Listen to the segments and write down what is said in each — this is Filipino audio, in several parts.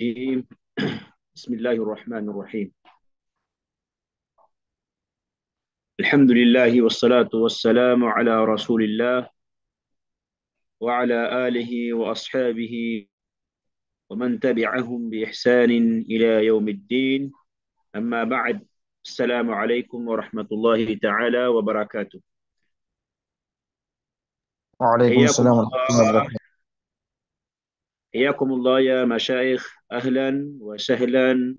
الرجيم. بسم الله الرحمن الرحيم. الحمد لله والصلاة والسلام على رسول الله وعلى آله وأصحابه ومن تبعهم بإحسان إلى يوم الدين. أما بعد، السلام عليكم ورحمة الله تعالى وبركاته. وعليكم حياكم السلام ورحمة الله الله. وبركاته. حياكم الله يا مشايخ، أهلا وسهلا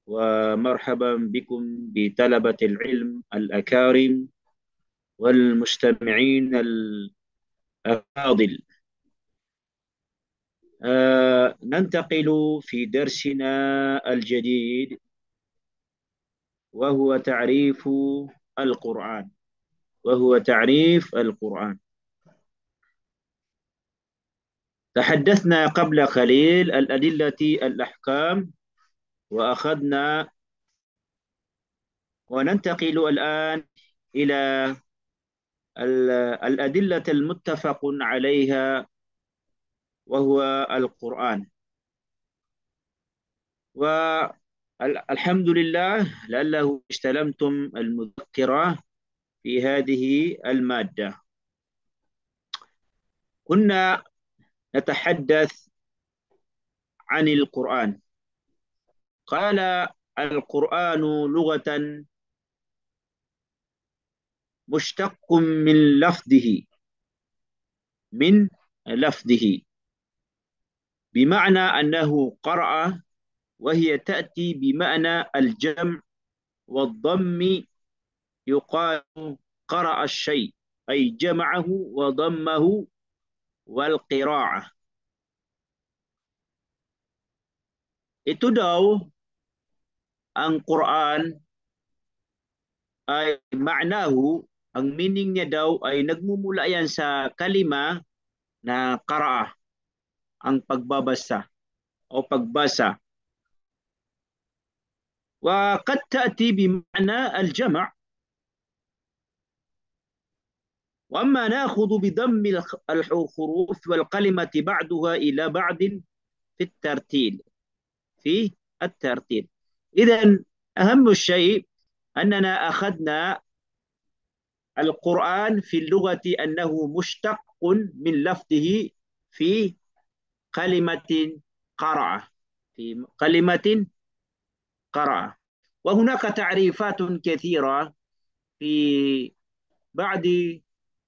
ومرحبا بكم بطلبة العلم الأكارم والمستمعين الأفاضل. ننتقل في درسنا الجديد، وهو تعريف القرآن وهو تعريف القرآن. تحدثنا قبل قليل الأدلة الأحكام، وأخذنا وننتقل الآن إلى الأدلة المتفق عليها، وهو القرآن. والحمد لله لعله استلمتم المذكرة في هذه المادة. كنا نتحدث عن القرآن. قال: القرآن لغة مشتق من لفظه بمعنى أنه قرأ، وهي تأتي بمعنى الجمع والضم. يقال قرأ الشيء أي جمعه وضمه، والقراءة. Itu daw ang Quran ay maknahu, ang meaning niya daw ay nagmumula yan sa kalima na qara'a, ang pagbabasa o pagbasa. وقد تأتي بمعنى الجمع، وأما نأخذ بضم الحروف والكلمة بعضها إلى بعض في الترتيل في الترتيل. إذن أهم شيء أننا أخذنا القرآن في اللغة أنه مشتق من لفظه في كلمة قرأ في كلمة قرأ. وهناك تعريفات كثيرة في بعض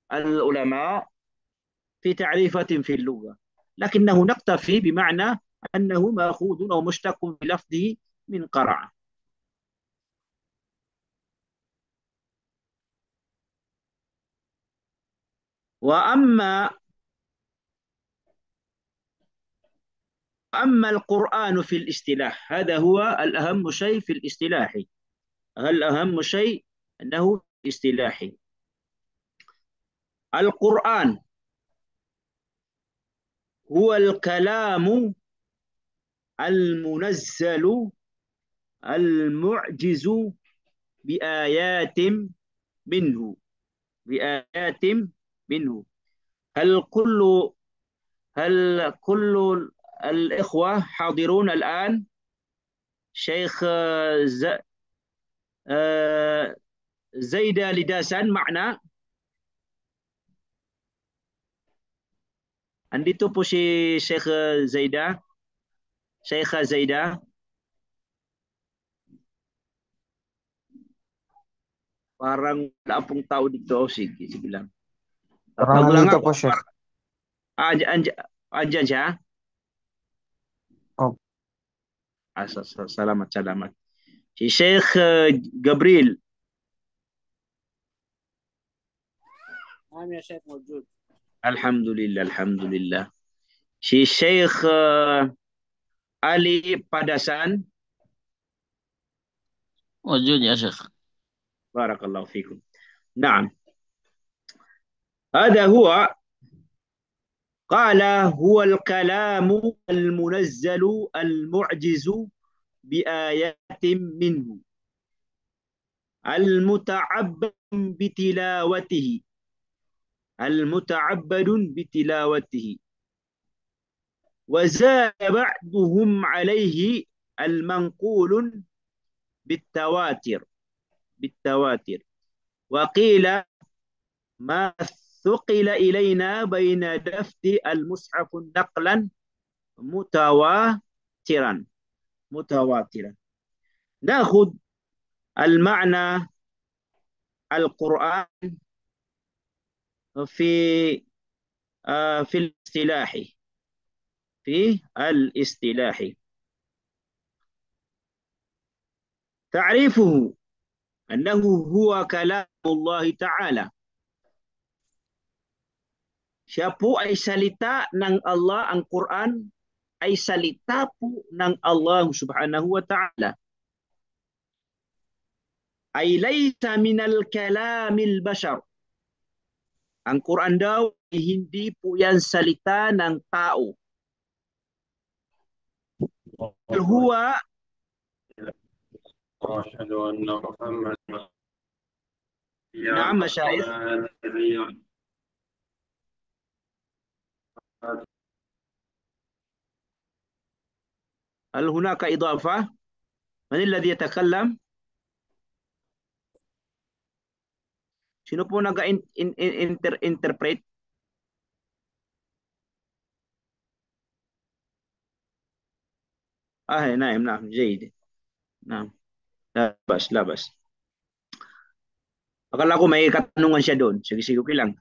العلماء في تعريفات في اللغة، لكنه نكتفي بمعنى أنه مأخوذ أو مشتق بلفظه من قرأ. وأما القرآن في الاصطلاح، هذا هو الأهم شيء في الاصطلاح. الأهم شيء أنه اصطلاحي. القرآن هو الكلام المنزل المعجز بآيات منه بآيات منه. هل كل هل كل الإخوة حاضرون الآن؟ شيخ زيدة لداسان معنا. Andito po si Sheikh Zaida. Sheikha Zaida. Parang wala pong tao dito. Sige, sige lang. Parang Tatawag lang nandito ako. po, Chef. Andyan siya? Oh, Salamat, salamat. Si Sheikh Gabriel. نعم يا شيخ موجود. Alhamdulillah, alhamdulillah. Si Sheikh Ali Padasan. موجود يا شيخ. بارك الله فيكم. نعم، هذا هو. قال: هو الكلام المنزل المعجز بآيات منه المتعبد بتلاوته المتعبد بتلاوته. وزاد بعضهم عليه المنقول بالتواتر وقيل ما ثقل إلينا بين دفت المصحف نقلا متواترا. نأخذ المعنى القرآن في الاصطلاح. تعريفه أنه هو كلام الله تعالى. Siya po ay salita ng Allah, ang Quran ay salita po ng Allah subhanahu wa ta'ala. Ay laysa minal kalamil bashar. Ang Quran daw ay hindi po yan salita ng tao. Huwa وأشهد أن محمدا نعم مشايخ. هل هناك إضافة؟ من الذي يتكلم؟ Sino po nag-interpret? نعم جيد. نعم. La bas. Akala ko may katanungan siya doon. Sige, okay lang.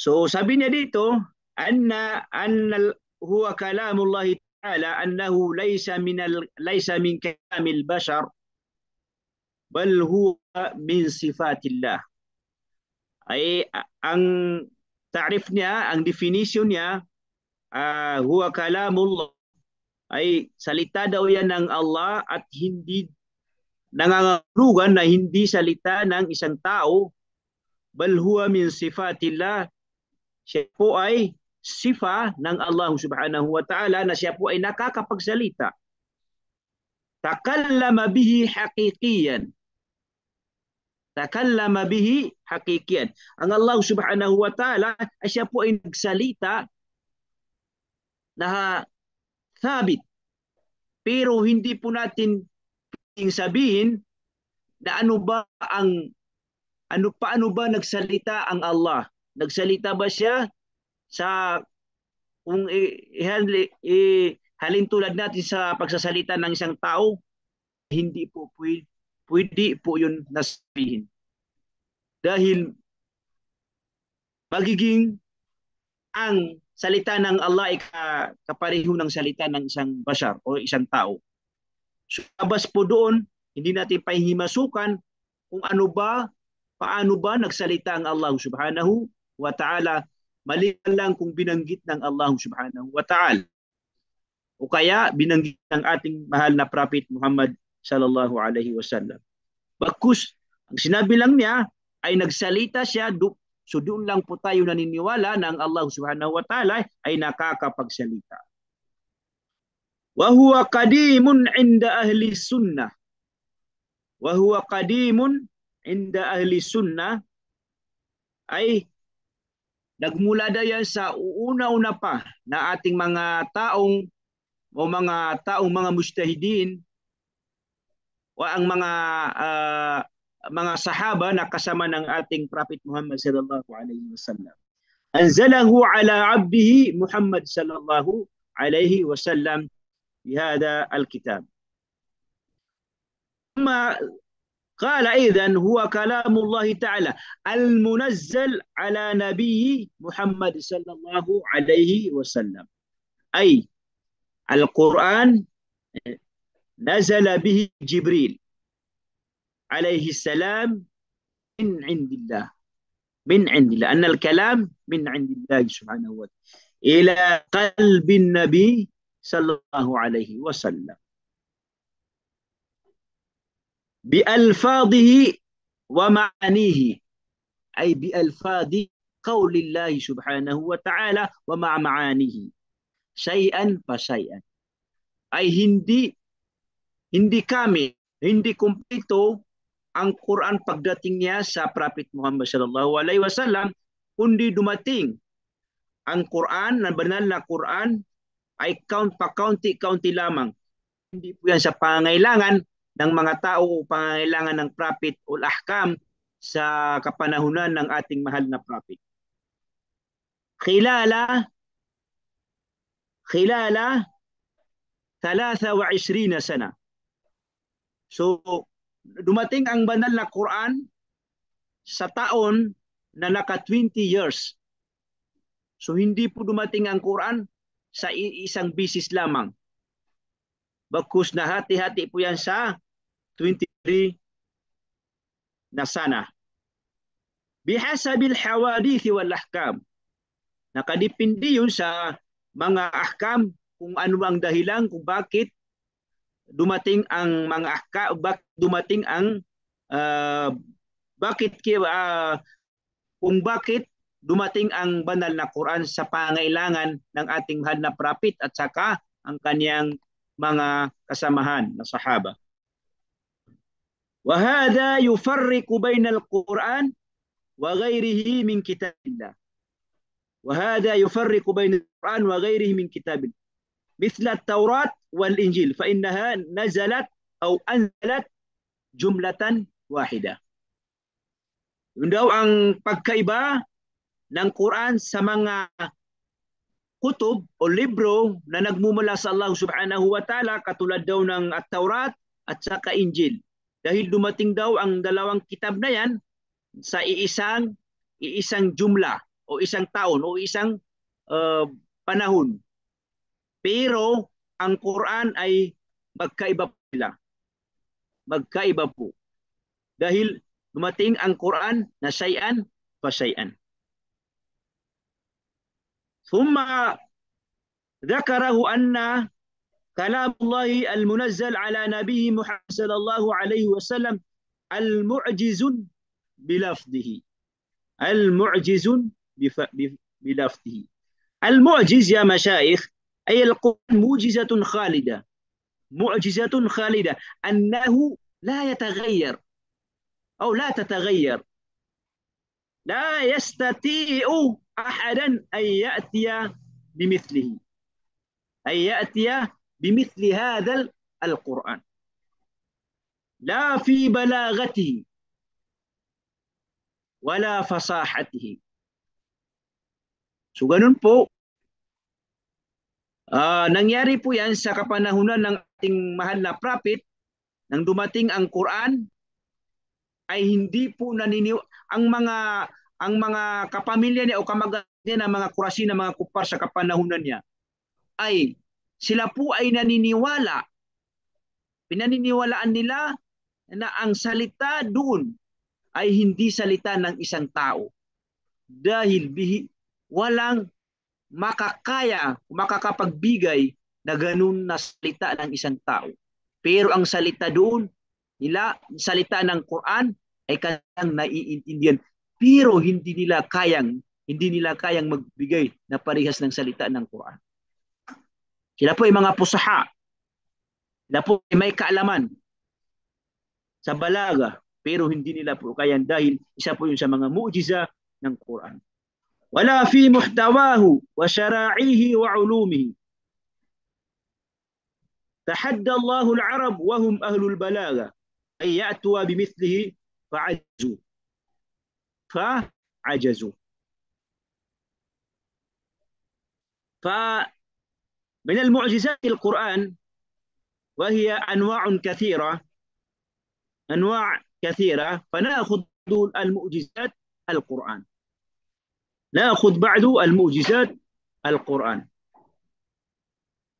So, sabi niya dito, anna huwa kalamullah ta'ala annahu laysa min kalamil bashar bal huwa min sifatillah. Ay ang ta'rif niya, ang definition niya, huwa kalamullah, ay salita daw yan ng Allah at hindi nangangahulugan na hindi salita ng isang tao. Bal huwa min sifatillah, siya po ay sifa ng Allah subhanahu wa ta'ala na siya po ay nakakapagsalita. Takallama bihi haqiqiyan. Ang Allah subhanahu wa ta'ala ay siya po ay nagsalita na thabit. Pero hindi po natin sabihin na paano ba nagsalita ang Allah? Nagsalita ba siya sa kung halin tulad natin sa pagsasalita ng isang tao? Hindi po pwede po yun nasabihin. Dahil magiging ang salita ng Allah ay kapareho ng salita ng isang bashar o isang tao. So, labas po doon, hindi natin pahihimasukan kung paano ba nagsalita ang Allah subhanahu wa ta'ala, maliban lang kung binanggit ng Allah subhanahu wa ta'ala. O kaya binanggit ng ating mahal na Prophet Muhammad sallallahu alaihi wasallam. Bagkus, ang sinabi lang niya ay nagsalita siya, so doon lang po tayo naniniwala na ang Allah subhanahu wa ta'ala ay nakakapagsalita. Wa huwa qadimun 'inda ahli sunnah. Ay nagmula daw yan sa una-una pa na ating mga taong mga mujtahidin o ang mga sahaba na kasama ng ating Prophet Muhammad sallallahu alaihi wasallam. Anzalahu ala 'abdihi Muhammad sallallahu alaihi wasallam بهذا الكتاب. ثم قال أيضا هو كلام الله تعالى المنزل على نبي محمد صلى الله عليه وسلم. أي القرآن نزل به جبريل عليه السلام من عند الله أن الكلام من عند الله سبحانه وتعالى إلى قلب النبي sallallahu alaihi wasallam bi alfadhihi wa ma'anihi, ay bi alfadhi qawlillahi subhanahu wa ta'ala wa ma'anihi shay'an fa shay'an, ay hindi kumpleto ang Quran pagdating niya sa Prophet Muhammad sallallahu alaihi wasallam, kundi dumating ang Quran, na banal na Quran, ay pa-kaunti-kaunti lamang. Hindi po yan sa pangangailangan ng mga tao o pangangailangan ng prophet o ahkam sa kapanahunan ng ating mahal na prophet. Khilala 23 sana. So, dumating ang banal na Quran sa taon na naka 20 years. So, hindi po dumating ang Quran sa isang bisis lamang. Bagkus na hati-hati po yan sa 23 na sana. Bihasabil hawadith wal ahkam. Nakadepende yun sa mga ahkam kung ano ang dahilan kung bakit dumating ang mga ahkam, dumating ang kung bakit dumating ang banal na Quran sa pangailangan ng ating mahal na prophet at saka ang kaniyang mga kasamahan na sahaba. Wa hadha yufarriqu bainal Quran wa ghayrihi min kitabillah. Wa hadha yufarriqu bainal Quran wa ghayrihi min kitabillah. مثل التوراة والإنجيل فإنها نزلت أو أنزلت جملة واحدة. Yun daw ang pagkaiba ng Quran sa mga kutub o libro na nagmumula sa Allah subhanahu wa ta'ala katulad daw ng At-Taurat at saka Injil. Dahil dumating daw ang dalawang kitab na yan sa iisang jumla o isang taon o isang panahon. Pero ang Quran ay magkaiba po sila. Magkaiba po. Dahil dumating ang Quran na shay'an fa shay'an. ثم ذكره أن كلام الله المنزل على نبيه محمد صلى الله عليه وسلم المعجز بلفظه. المعجز بلفظه. المعجز يا مشايخ أي القرآن معجزة خالدة. معجزة خالدة أنه لا يتغير أو لا تتغير. لا يستطيع أحدا أن يأتي بمثله. أن يأتي بمثل هذا القرآن. لا في بلاغته ولا فصاحته. So ganun po. Nangyari po yan sa kapanahunan ng ating mahal na prophet. Nang dumating ang Quran ay hindi po ang mga kapamilya niya o kamag-anak niya ng mga Qurashi na mga kupar sa kapanahunan niya ay sila po ay naniniwala. Pinaniniwalaan nila na ang salita doon ay hindi salita ng isang tao. Dahil walang makakapagbigay na ganun na salita ng isang tao. Pero ang salita doon, salita ng Quran ay kanyang naiintindihan. Pero hindi nila kayang magbigay na parehas ng salita ng Quran. Sila po ay mga pusaha. Sila po ay may kaalaman sa balaga, pero hindi nila po kayang dahil isa po yun sa mga mu'jiza ng Quran. Wala fi muhtawahu wa syara'ihi wa ulumihi. Tahadda Allahu al-Arab wa hum ahlul balaga ay ya'tu bimithlihi fa'ajazu. فمن المعجزات القرآن وهي أنواع كثيرة فنأخذ المعجزات القرآن. نأخذ بعض المعجزات القرآن.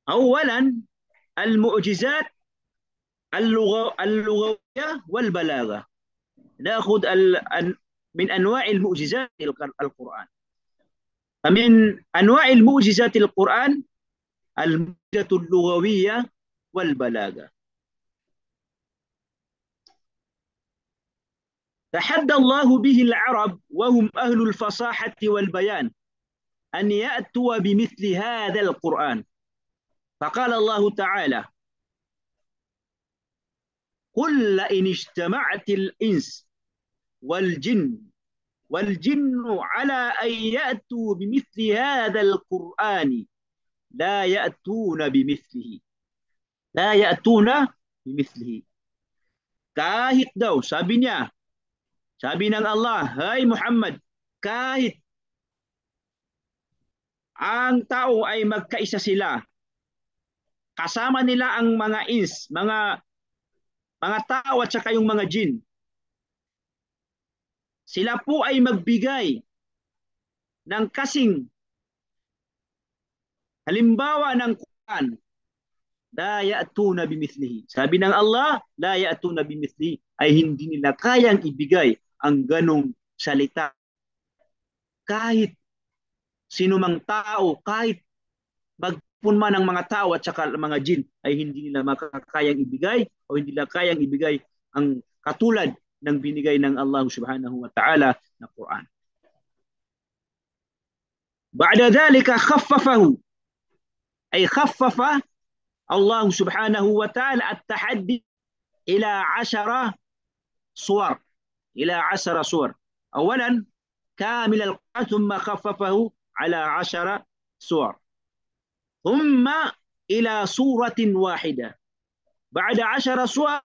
أولا المعجزات اللغوية والبلاغة. نأخذ من أنواع المعجزات القرآن. فمن أنواع المعجزات القرآن المعجزة اللغوية والبلاغة. تحدى الله به العرب وهم أهل الفصاحة والبيان أن يأتوا بمثل هذا القرآن. فقال الله تعالى: قل لئن اجتمعت الإنس والجن على أن يأتوا بمثل هذا القرآن لا يأتون بمثله. لا يأتون بمثله. Kahit daw, sabi niya, sabi ng Allah, Hay Muhammad, kahit ang tao ay magkaisa sila, kasama nila ang mga ins, mga tao at saka yung mga jin, sila po ay magbigay ng kasing halimbawa ng Quran, la ya'tuna bimithlihi. Sabi ng Allah, la ya'tuna bimithlihi, ay hindi nila kayang ibigay ang ganong salita. Kahit sinumang tao, kahit magpunma ng mga tao at saka mga jin, ay hindi nila makakayang ibigay o hindi nila kayang ibigay ang katulad ng binigay ng Allah subhanahu wa ta'ala na Quran. بعد ذلك خففه، أي خفف الله سبحانه وتعالى التحدي إلى 10 صور، إلى 10 صور. أولا كامل القرآن ثم خففه على 10 صور، ثم إلى صورة واحدة. بعد 10 صور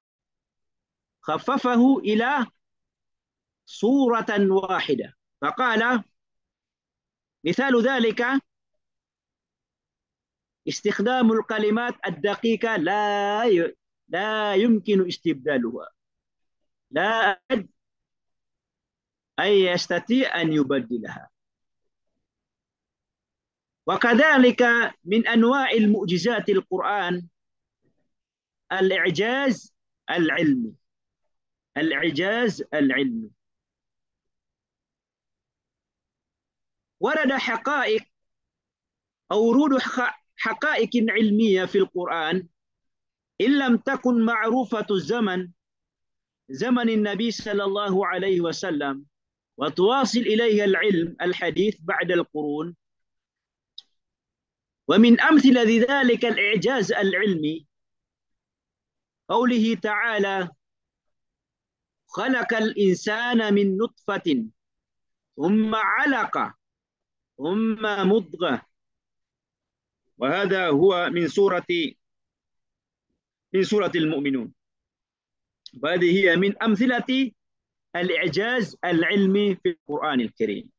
خففه إلى صورة واحدة. فقال مثال ذلك استخدام الكلمات الدقيقة لا يمكن استبدالها، لا أحد أي يستطيع أن يبدلها. وكذلك من أنواع المعجزات القرآن الإعجاز العلمي. الإعجاز العلمي ورد حقائق أو ورود حقائق علمية في القرآن إن لم تكن معروفة الزمن، زمن النبي صلى الله عليه وسلم، وتواصل إليها العلم الحديث بعد القرون. ومن أمثلة ذلك الإعجاز العلمي قوله تعالى خلق الإنسان من نطفة ثم علقة ثم مضغة. وهذا هو من سورة المؤمنون. وهذه هي من أمثلة الإعجاز العلمي في القرآن الكريم،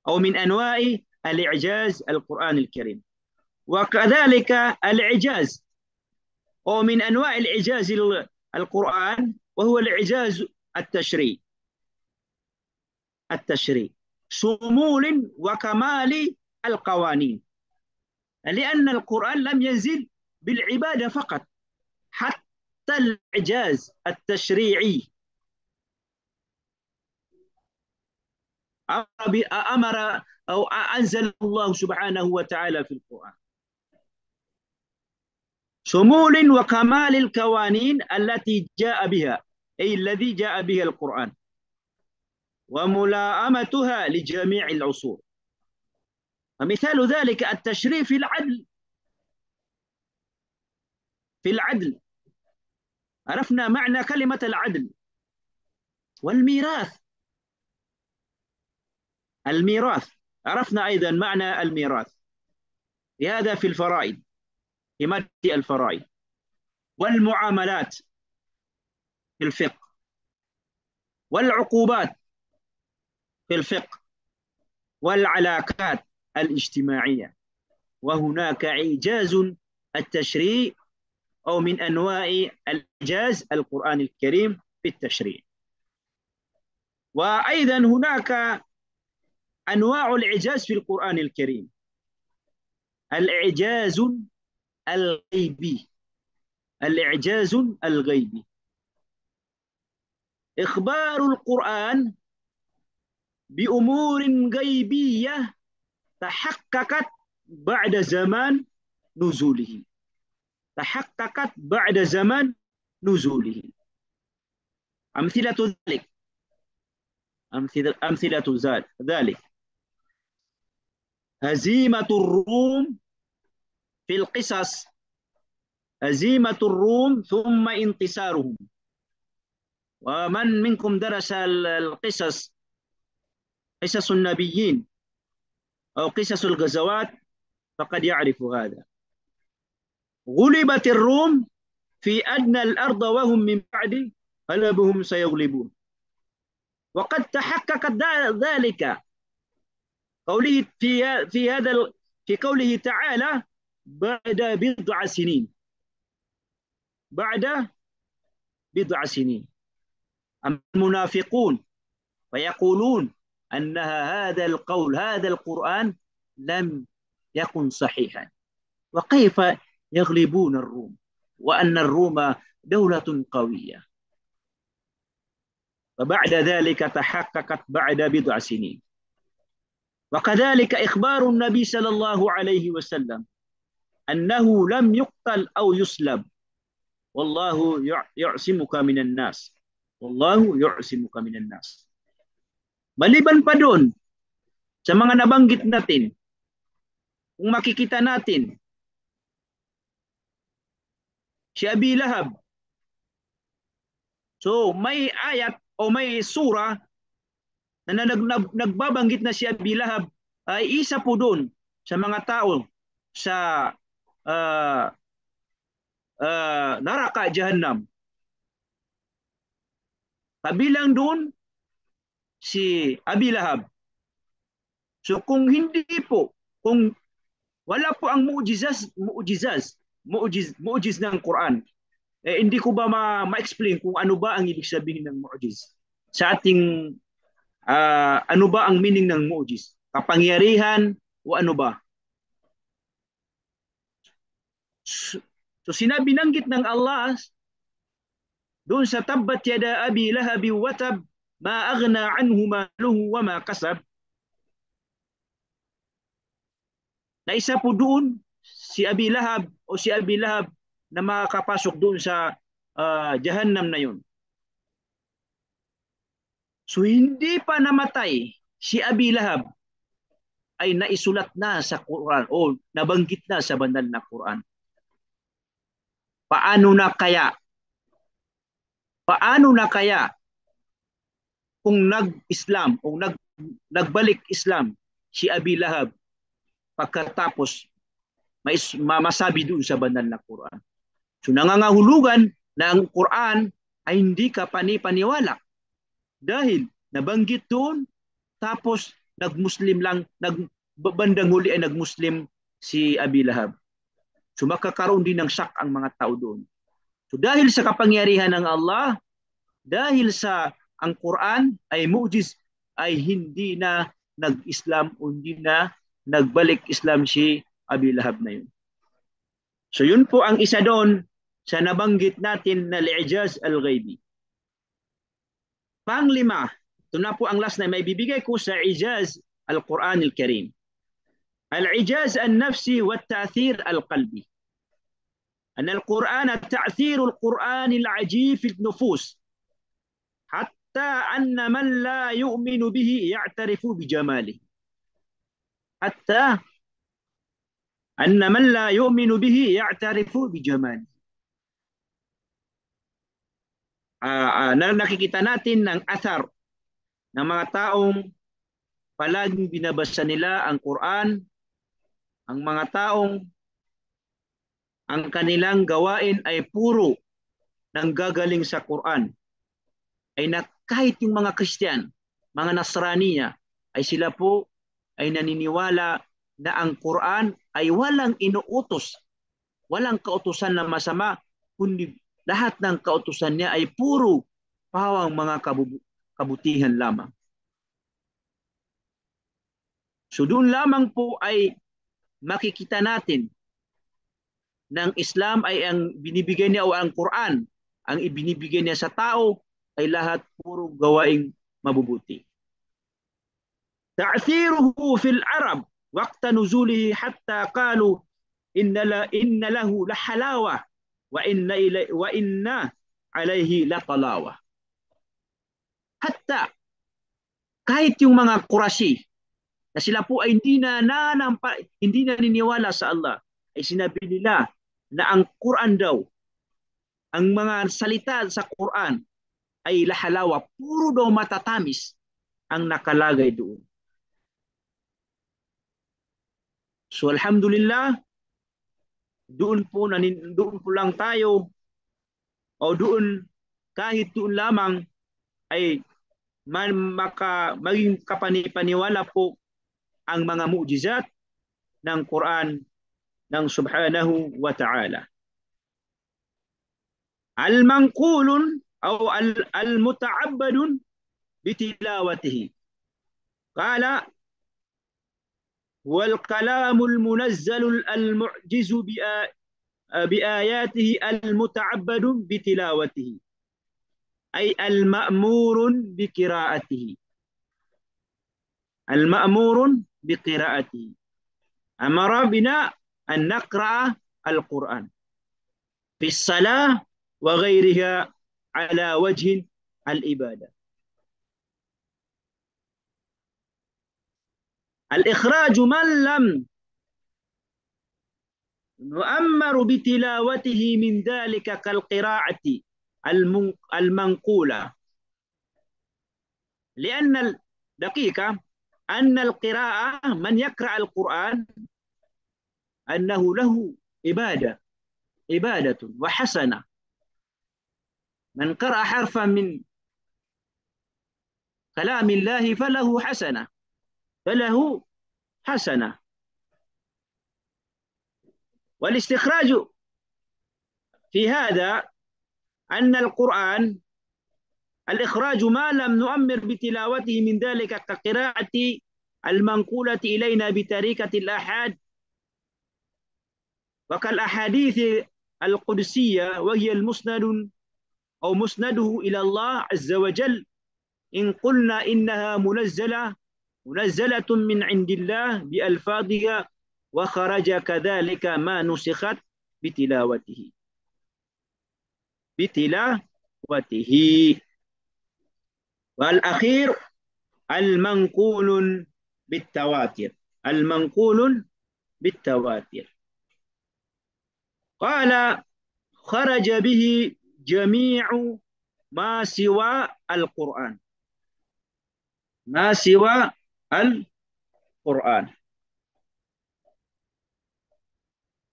أو من أنواع الإعجاز القرآن الكريم. وكذلك الإعجاز أو من أنواع الإعجاز القرآن وهو الإعجاز التشريعي. شمول وكمال القوانين، لأن القرآن لم ينزل بالعبادة فقط، حتى الإعجاز التشريعي أمر أو أنزل الله سبحانه وتعالى في القرآن. شمول وكمال القوانين التي جاء بها، أي الذي جاء بها القرآن، وملائمتها لجميع العصور. ومثال ذلك التشريع في العدل. في العدل عرفنا معنى كلمة العدل. والميراث، الميراث عرفنا أيضا معنى الميراث، لهذا في الفرائض، في مادة الفرائض. والمعاملات في الفقه، والعقوبات في الفقه، والعلاقات الاجتماعية. وهناك إعجاز التشريع أو من أنواع الإعجاز القرآن الكريم في التشريع. وأيضا هناك أنواع الإعجاز في القرآن الكريم. الإعجاز الغيبي. الإعجاز الغيبي إخبار القرآن بأمور غيبية تحققت بعد زمان نزوله. تحققت بعد زمان نزوله. أمثلة ذلك ذلك هزيمة الروم في القصص، هزيمة الروم ثم انتصارهم. ومن منكم درس القصص، قصص النبيين أو قصص الغزوات، فقد يعرف هذا. غلبت الروم في أدنى الأرض وهم من بعد غلبهم سيغلبون. وقد تحقق ذلك قوله في قوله تعالى بعد بضع سنين. بعد بضع سنين. أما المنافقون فيقولون أن هذا القرآن لم يكن صحيحا، وكيف يغلبون الروم وأن الروم دولة قوية. وبعد ذلك تحققت بعد بضع سنين. وكذلك إخبار النبي صلى الله عليه وسلم أنه لم يقتل أو يسلب، والله يعصمك من الناس. والله يعصمك من الناس. Maliban pa doon sa mga nabanggit natin, kung makikita natin si Abi Lahab, so may ayat o may sura na nagbabanggit na si Abi Lahab ay isa po doon sa mga tao sa neraka Jahannam. Kabilang doon si Abi Lahab. So kung hindi po, kung wala po ang mu'jiz ng Quran, hindi ko ba ma-explain kung ano ba ang ibig sabihin ng mu'jiz sa ating ano ba ang meaning ng mu'jiz? Kapangyarihan o ano ba? So binanggit ng Allah doon sa tabbat yada Abi Lahab wa tab ma aghna anhu maluhu wa ma kasab, na isa po doon si Abi Lahab na makakapasok doon sa Jahannam na yun. So hindi pa namatay si Abi Lahab ay naisulat na sa Quran o nabanggit na sa banal na Quran. Paano na kaya kung nag-Islam o nagbalik Islam si Abi Lahab pagkatapos masabi doon sa banal na Quran? So nangangahulugan na ang Quran ay hindi ka panipaniwala dahil nabanggit doon tapos nag-Muslim lang, bandang huli ay nag-Muslim si Abi Lahab. So makakaroon din ng shock ang mga tao doon. So dahil sa kapangyarihan ng Allah, dahil sa ang Quran ay mu'jiz, ay hindi na nag-Islam o hindi na nagbalik Islam si Abi Lahab na yun. So yun po ang isa doon sa nabanggit natin na al-i'jaz al-ghaibi. Panglima, ito na po ang last na may bibigay ko sa i'jaz al-Quran al-Karim. Al-i'jaz an-nafsi wa at-ta'thir al-qalbi. أن القرآن تأثير القرآن العجيب في النفوس حتى أن من لا يؤمن به يعترف بجماله. حتى أن من لا يؤمن به يعترف بجماله. Nakikita natin ng athar ng mga taong palaging binabasa nila ang Quran, ang mga taong ang kanilang gawain ay puro nanggagaling sa Quran, ay kahit yung mga Christian, mga Nasraniya, ay sila po ay naniniwala na ang Quran ay walang inuutos, walang kautusan na masama, kundi lahat ng kautusan niya ay puro pawang mga kabutihan lamang. So doon lamang po ay makikita natin ng Islam ay ang binibigay niya o ang Quran, ang ibinibigay niya sa tao ay lahat puro gawaing mabubuti. Ta'thiruhu fil Arab waqta nuzulihi hatta qalu inna lahu la halawa wa inna alayhi la talawa. Hatta kahit yung mga Qurashi na sila po ay hindi naniniwala sa Allah, ay sinabi nila na ang Quran daw, ang mga salita sa Quran ay lahalawa, puro daw matatamis ang nakalagay doon. So alhamdulillah, doon po lang tayo, o doon, kahit doon lamang ay maging kapanipaniwala po ang mga mu'jizat ng Quran ng Subhanahu wa Ta'ala. Al-manqulun o al-muta'abbadun bitilawatihi. Qala wal kalamul munazzalul al-mu'jizu biayatihi al-muta'abbadun bitilawatihi ay al-ma'murun biqira'atihi. Al-ma'murun biqira'atihi. Amara bina an naqra'a al-Quran fi as-salah wa ghayriha ala wajhin al-ibadah. Al-ikhraj man lam nu'ammar bitilawatihi min dhalika kal-qira'ati المنقولة لأن الدقيقة أن القراءة من يقرأ القرآن أنه له عبادة وحسنة. من قرأ حرفا من كلام الله فله حسنة. والاستخراج في هذا أن القرآن الإخراج ما لم نؤمر بتلاوته من ذلك كقراءة المنقولة إلينا بطريقة الآحاد وكالأحاديث القدسية وهي المسند أو مسنده إلى الله عز وجل إن قلنا إنها منزلة من عند الله بألفاظها وخرج كذلك ما نسخت بتلاوته. والأخير المنقول بالتواتر. قال خرج به جميع ما سوى القرآن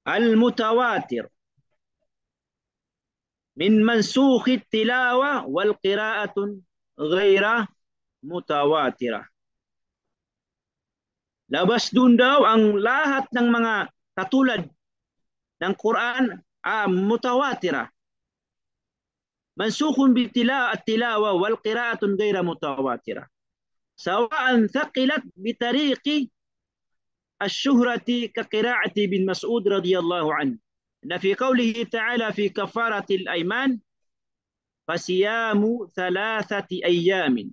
المتواتر من منسوخ التلاوة والقراءة غير متواترة. Labas dun daw ang lahat ng mga katulad ng Quran mutawatira. Mansukhun بالتلاوة والقراءة غير متواترة سواء ثقلت بطريق الشهرة كقراءة بن مسعود رضي الله عنه إن في قوله تعالى في كفارة الأيمان فصيام 3 أيام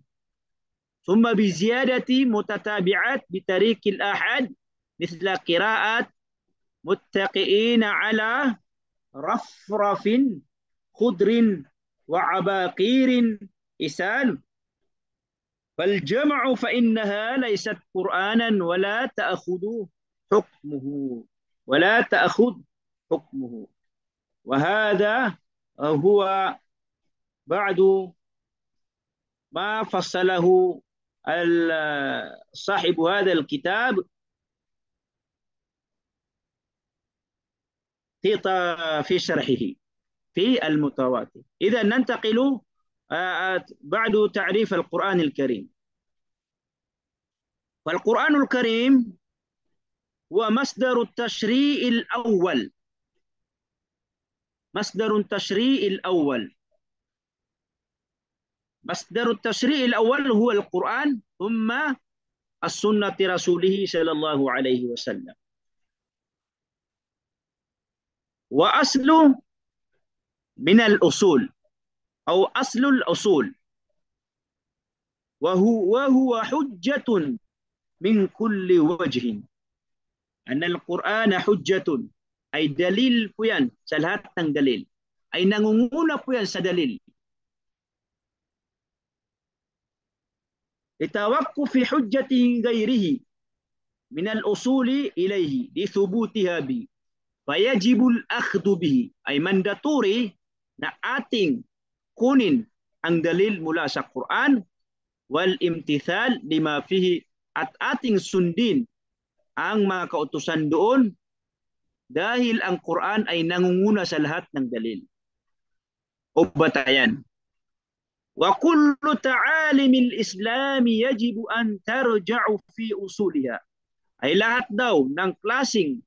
ثم بزيادة متتابعات بطريق الآحاد مثل قراءة متكئين على رفرف خضر وعباقير إسال فالجمع فإنها ليست قرآنا ولا تأخذ حكمه. وهذا هو بعد ما فصله صاحب هذا الكتاب في شرحه في المتواتر. إذا ننتقل بعد تعريف القرآن الكريم. فالقرآن الكريم هو مصدر التشريع الأول هو القرآن ثم السنة رسوله صلى الله عليه وسلم. وأصل من الأصول أو أصل الأصول وهو حجة من كل وجه أن القرآن حجة ay dalil po yan sa lahat ng dalil. Ay nangunguna po yan sa dalil. لتوقف حجة غيره من الأصول إليه لثبوتها به فيجب الأخذ به ay mandatory na ating kunin ang dalil mula sa Quran wal imtithal lima fihi at ating sundin ang mga kautusan doon dahil ang Quran ay nangunguna sa lahat ng dalil o batayan. Wa kullu ta'alimil Islami yajibu an tarja'u fi usuliha. Ay lahat daw ng klaseng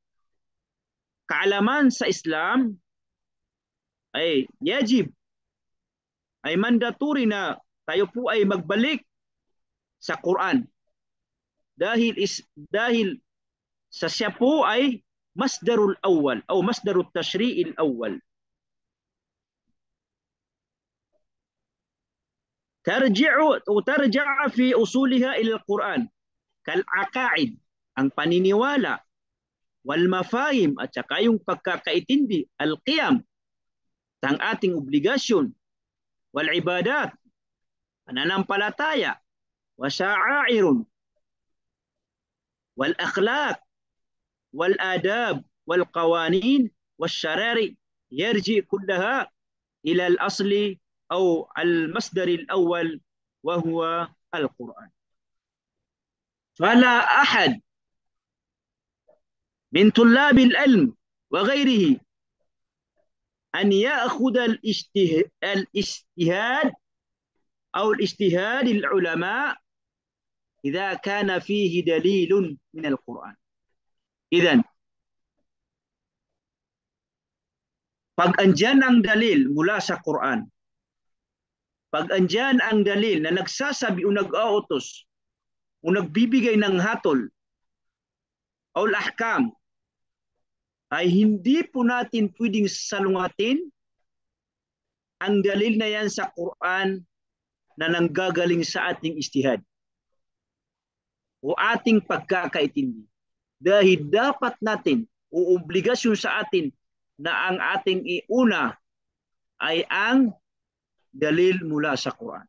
kaalaman sa Islam ay yajib, ay mandatory na tayo po ay magbalik sa Quran. Dahil sa siya po ay masdarul awwal o masdarut tashri'il awwal. Tarja'a fi usuliha ila al-Quran kal-aqaid, ang paniniwala, wal mafahim at saka yung pagkakaintindi, al-qiyam, ang ating obligasyon, wal ibadat, pananampalataya, wa sha'airun, wal akhlaq, wal adab, wal qawanin, wal syarari, yarji kullaha ila al-asli أو المصدر الأول وهو القرآن. فلا أحد من طلاب العلم وغيره أن يأخذ الاجتهاد أو الاجتهاد العلماء إذا كان فيه دليل من القرآن. إذن pag andyan ang dalil mula sa Quran, pag andyan ang dalil na nagsasabi o nag-autos o nagbibigay ng hatol o ahkam, ay hindi po natin pwedeng salungatin ang dalil na yan sa Quran na nanggagaling sa ating ijtihad o ating pagkakaintindi. Dahil dapat natin o obligasyon sa atin na ang ating iuna ay ang dalil mula sa Quran.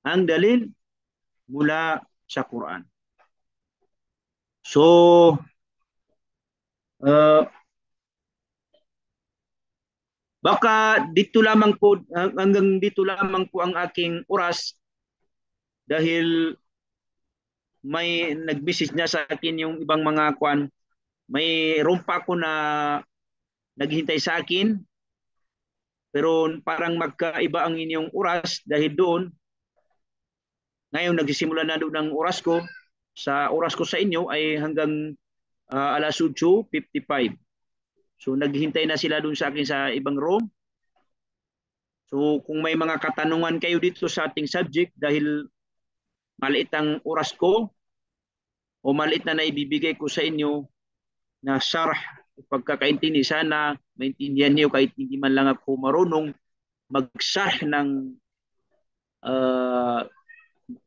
Ang dalil mula sa Quran. So, baka dito lamang po, hanggang dito lamang po ang aking oras dahil may nag-message na sa akin yung ibang mga kwan. May rumpa ko na naghintay sa akin. Pero parang magkaiba ang inyong oras dahil doon, ngayon nagsisimula na doon ang oras ko. Sa oras ko sa inyo ay hanggang alas 8:55. So naghihintay na sila doon sa akin sa ibang room. So kung may mga katanungan kayo dito sa ating subject dahil maliit ang oras ko o maliit na naibibigay ko sa inyo na syarh, pagkakaintindi, sana maintindihan niyo kahit hindi man lang ako marunong mag-syarh ng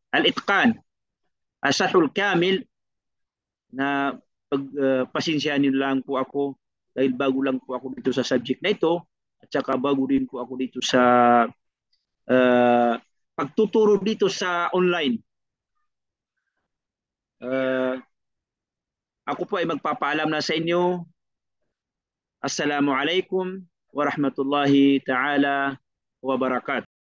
al-itqan, as-sarhul kamil, na pasensyahan niyo lang po ako dahil bago lang po ako dito sa subject na ito at saka bago din po ako dito sa pagtuturo dito sa online. Ako po ay magpapaalam na sa inyo. Assalamualaikum warahmatullahi ta'ala wabarakatuh.